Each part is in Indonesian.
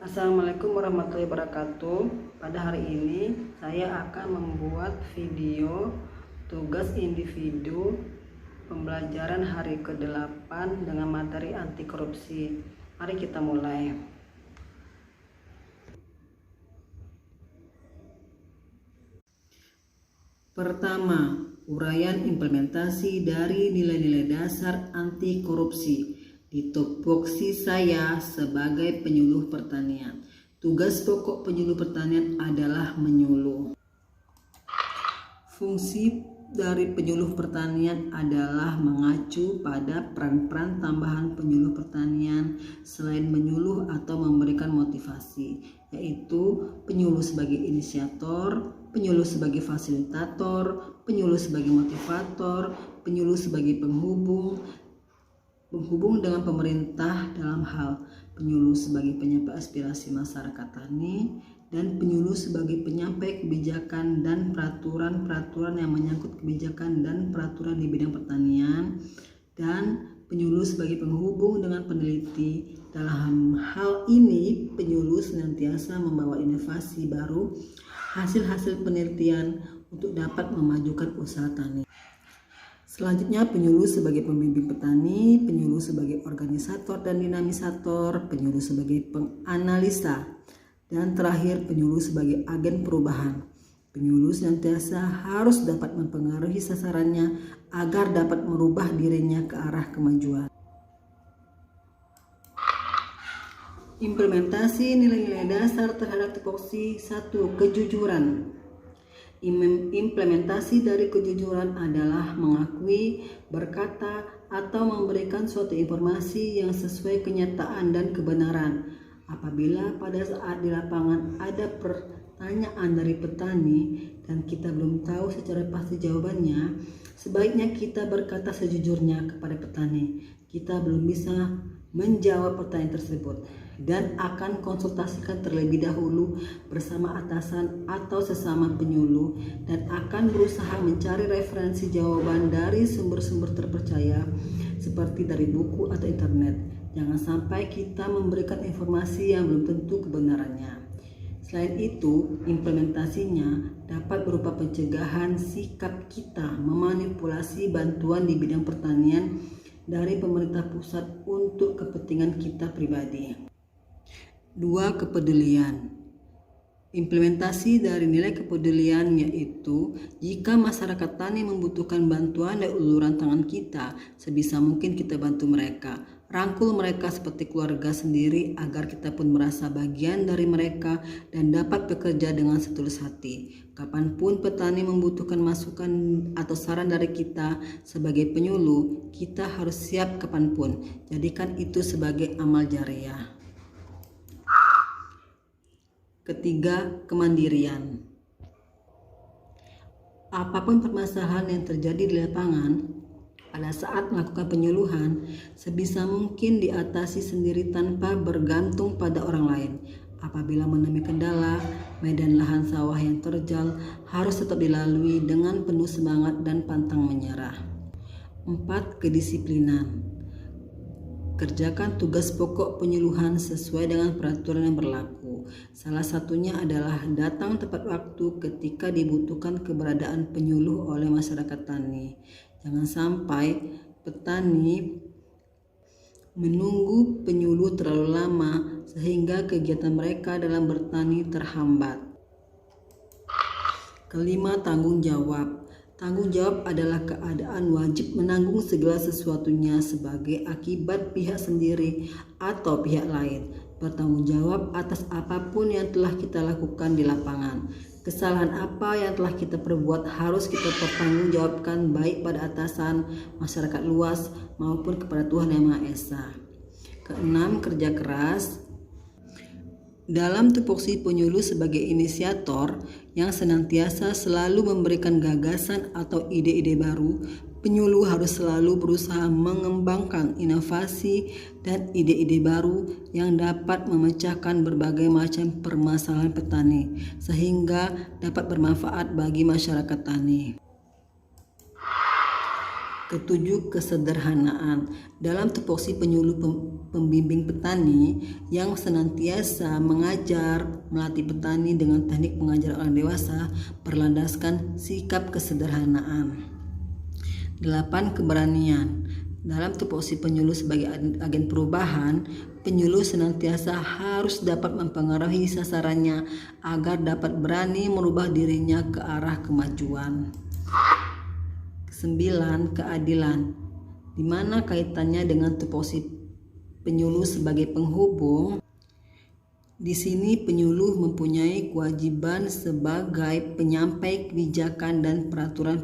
Assalamualaikum warahmatullahi wabarakatuh. Pada hari ini saya akan membuat video tugas individu pembelajaran hari ke-8 dengan materi anti korupsi. Mari kita mulai. Pertama, uraian implementasi dari nilai-nilai dasar anti korupsi. Di tupoksi saya sebagai penyuluh pertanian. Tugas pokok penyuluh pertanian adalah menyuluh. Fungsi dari penyuluh pertanian adalah mengacu pada peran-peran tambahan penyuluh pertanian selain menyuluh atau memberikan motivasi, yaitu penyuluh sebagai inisiator, penyuluh sebagai fasilitator, penyuluh sebagai motivator, penyuluh sebagai penghubung dengan pemerintah dalam hal penyuluh sebagai penyampai aspirasi masyarakat tani, dan penyuluh sebagai penyampai kebijakan dan peraturan-peraturan yang menyangkut kebijakan dan peraturan di bidang pertanian, dan penyuluh sebagai penghubung dengan peneliti. Dalam hal ini, penyuluh senantiasa membawa inovasi baru, hasil-hasil penelitian untuk dapat memajukan usaha tani. Selanjutnya, penyuluh sebagai pembimbing petani, penyuluh sebagai organisator dan dinamisator, penyuluh sebagai penganalisa, dan terakhir penyuluh sebagai agen perubahan. Penyuluh senantiasa harus dapat mempengaruhi sasarannya agar dapat merubah dirinya ke arah kemajuan. Implementasi nilai-nilai dasar terhadap tupoksi 1. Kejujuran. Implementasi dari kejujuran adalah mengakui, berkata, atau memberikan suatu informasi yang sesuai kenyataan dan kebenaran. Apabila pada saat di lapangan ada pertanyaan dari petani dan kita belum tahu secara pasti jawabannya, sebaiknya kita berkata sejujurnya kepada petani. Kita belum bisa menjawab pertanyaan tersebut dan akan konsultasikan terlebih dahulu bersama atasan atau sesama penyuluh dan akan berusaha mencari referensi jawaban dari sumber-sumber terpercaya seperti dari buku atau internet. Jangan sampai kita memberikan informasi yang belum tentu kebenarannya. Selain itu, implementasinya dapat berupa pencegahan sikap kita memanipulasi bantuan di bidang pertanian dari pemerintah pusat untuk kepentingan kita pribadi. 2. Kepedulian. Implementasi dari nilai kepedulian yaitu jika masyarakat tani membutuhkan bantuan dari uluran tangan kita, sebisa mungkin kita bantu mereka. Rangkul mereka seperti keluarga sendiri agar kita pun merasa bagian dari mereka dan dapat bekerja dengan setulus hati. Kapanpun petani membutuhkan masukan atau saran dari kita sebagai penyuluh, kita harus siap kapanpun. Jadikan itu sebagai amal jariah. Ketiga, kemandirian. Apapun permasalahan yang terjadi di lapangan, pada saat melakukan penyuluhan, sebisa mungkin diatasi sendiri tanpa bergantung pada orang lain. Apabila menemui kendala, medan lahan sawah yang terjal harus tetap dilalui dengan penuh semangat dan pantang menyerah. 4. Kedisiplinan. Kerjakan tugas pokok penyuluhan sesuai dengan peraturan yang berlaku. Salah satunya adalah datang tepat waktu ketika dibutuhkan keberadaan penyuluh oleh masyarakat tani. Jangan sampai petani menunggu penyuluh terlalu lama sehingga kegiatan mereka dalam bertani terhambat. Kelima, tanggung jawab. Tanggung jawab adalah keadaan wajib menanggung segala sesuatunya sebagai akibat pihak sendiri atau pihak lain. Bertanggung jawab atas apapun yang telah kita lakukan di lapangan. Kesalahan apa yang telah kita perbuat harus kita pertanggungjawabkan baik pada atasan, masyarakat luas maupun kepada Tuhan Yang Maha Esa. Keenam, kerja keras. Dalam tupoksi penyuluh sebagai inisiator yang senantiasa selalu memberikan gagasan atau ide-ide baru, penyuluh harus selalu berusaha mengembangkan inovasi dan ide-ide baru yang dapat memecahkan berbagai macam permasalahan petani sehingga dapat bermanfaat bagi masyarakat tani. Ketujuh, kesederhanaan. Dalam tupoksi penyuluh pembimbing petani yang senantiasa mengajar, melatih petani dengan teknik pengajaran orang dewasa berlandaskan sikap kesederhanaan. 8, keberanian. Dalam tupoksi penyuluh sebagai agen perubahan, penyuluh senantiasa harus dapat mempengaruhi sasarannya agar dapat berani merubah dirinya ke arah kemajuan. 9, keadilan. Di mana kaitannya dengan tupoksi penyuluh sebagai penghubung? Di sini penyuluh mempunyai kewajiban sebagai penyampai kebijakan dan peraturan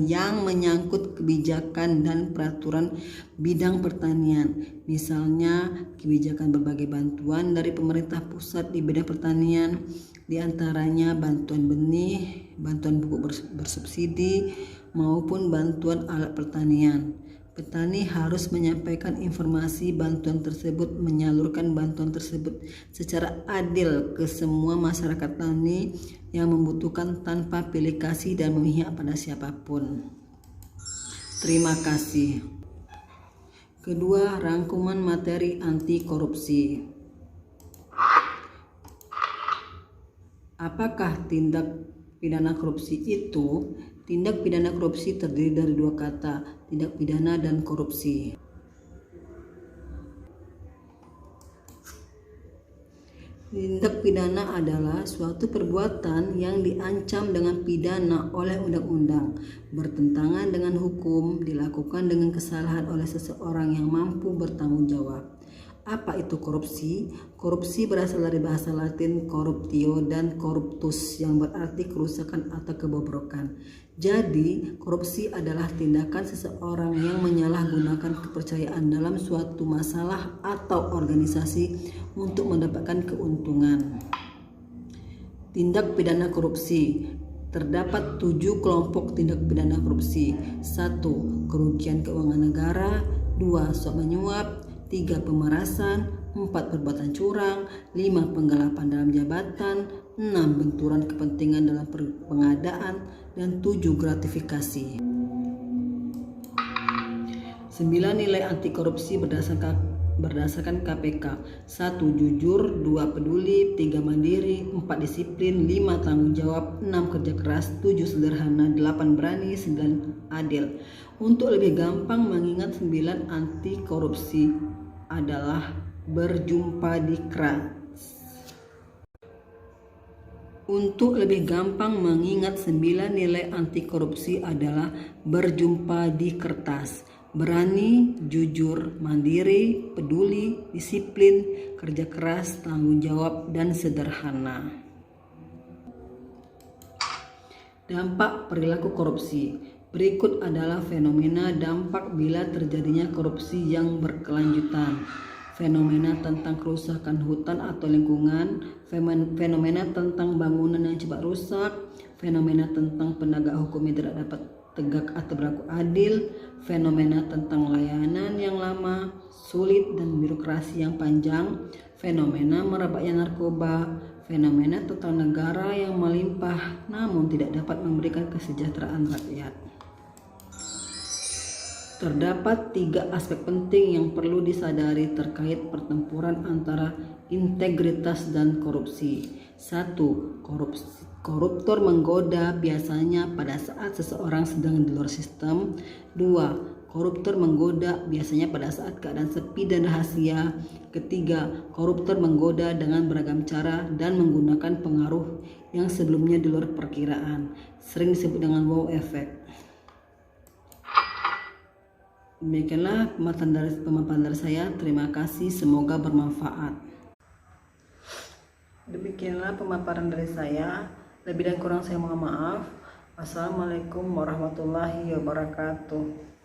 yang menyangkut kebijakan dan peraturan bidang pertanian. Misalnya kebijakan berbagai bantuan dari pemerintah pusat di bidang pertanian, diantaranya bantuan benih, bantuan pupuk bersubsidi, maupun bantuan alat pertanian. Petani harus menyampaikan informasi bantuan tersebut, menyalurkan bantuan tersebut secara adil ke semua masyarakat tani yang membutuhkan tanpa pilih kasih dan memihak pada siapapun. Terima kasih. Kedua, rangkuman materi anti korupsi. Apakah tindak pidana korupsi itu? Tindak pidana korupsi terdiri dari dua kata, tindak pidana dan korupsi. Tindak pidana adalah suatu perbuatan yang diancam dengan pidana oleh undang-undang, bertentangan dengan hukum, dilakukan dengan kesalahan oleh seseorang yang mampu bertanggung jawab. Apa itu korupsi? Korupsi berasal dari bahasa Latin corruptio dan corruptus yang berarti kerusakan atau kebobrokan. Jadi, korupsi adalah tindakan seseorang yang menyalahgunakan kepercayaan dalam suatu masalah atau organisasi untuk mendapatkan keuntungan. Tindak pidana korupsi. Terdapat 7 kelompok tindak pidana korupsi. 1. Kerugian keuangan negara. 2. Suap menyuap. 3. Pemerasan. 4. Perbuatan curang. 5. Penggelapan dalam jabatan. 6. Benturan kepentingan dalam pengadaan. Dan 7. Gratifikasi. 9 nilai anti korupsi berdasarkan KPK. 1. Jujur. 2. Peduli. 3. Mandiri. 4. Disiplin. 5. Tanggung jawab. 6. Kerja keras. 7. Sederhana. 8. Berani. 9. Adil. Untuk lebih gampang mengingat 9 anti korupsi adalah berjumpa di keras. Untuk lebih gampang mengingat 9 nilai anti korupsi adalah berjumpa di kertas. Berani, jujur, mandiri, peduli, disiplin, kerja keras, tanggung jawab, dan sederhana. Dampak perilaku korupsi. Berikut adalah fenomena dampak bila terjadinya korupsi yang berkelanjutan. Fenomena tentang kerusakan hutan atau lingkungan, fenomena tentang bangunan yang cepat rusak, fenomena tentang penegak hukum yang tidak dapat tegak atau berlaku adil, fenomena tentang layanan yang lama, sulit, dan birokrasi yang panjang, fenomena merebaknya narkoba, fenomena tentang negara yang melimpah namun tidak dapat memberikan kesejahteraan rakyat. Terdapat 3 aspek penting yang perlu disadari terkait pertempuran antara integritas dan korupsi. 1. Koruptor menggoda biasanya pada saat seseorang sedang di luar sistem. 2. Koruptor menggoda biasanya pada saat keadaan sepi dan rahasia. 3. Koruptor menggoda dengan beragam cara dan menggunakan pengaruh yang sebelumnya di luar perkiraan, sering disebut dengan wow effect. Demikianlah pemaparan dari saya. Terima kasih, semoga bermanfaat. Demikianlah pemaparan dari saya. Lebih dan kurang saya mohon maaf. Wassalamualaikum warahmatullahi wabarakatuh.